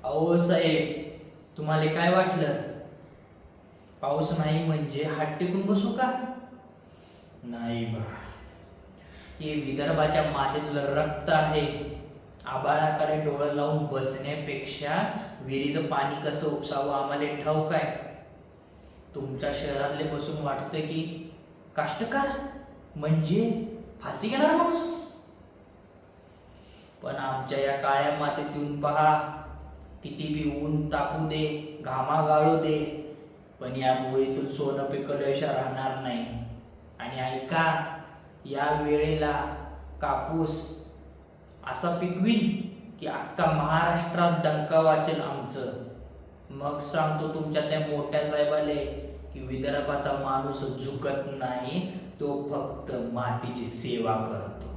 अहो साहेब, तुम्हाला काय वाटलं? पाऊस नाही म्हणजे हात टेकून बसू का? नाही बा, हे विदर्भाच्या मातीतलं रक्त आहे. आबाळाकडे डोळं लावून बसण्यापेक्षा विहिरीचं पाणी कसं उपसावं आम्हाला ठाऊक आहे. तुमच्या शहरातले बसून वाटतं की काष्टकार म्हणजे फाशी घेणार माणूस, पण आमच्या या काळ्या मातीत येऊन पहा. किती बी ऊन तापू दे, घामा गाळू दे, पण या मुळीतून सोनं पिकल्याशिवाय राहणार नाही. आणि ऐका, या वेळेला कापूस असा पिकवीन की अख्खा महाराष्ट्रात डंका वाचेल आमचं. मग सांगतो तुमच्या त्या मोठ्या साहेबाले की विदर्भाचा माणूस झुकत नाही, तो फक्त मातीची सेवा करतो.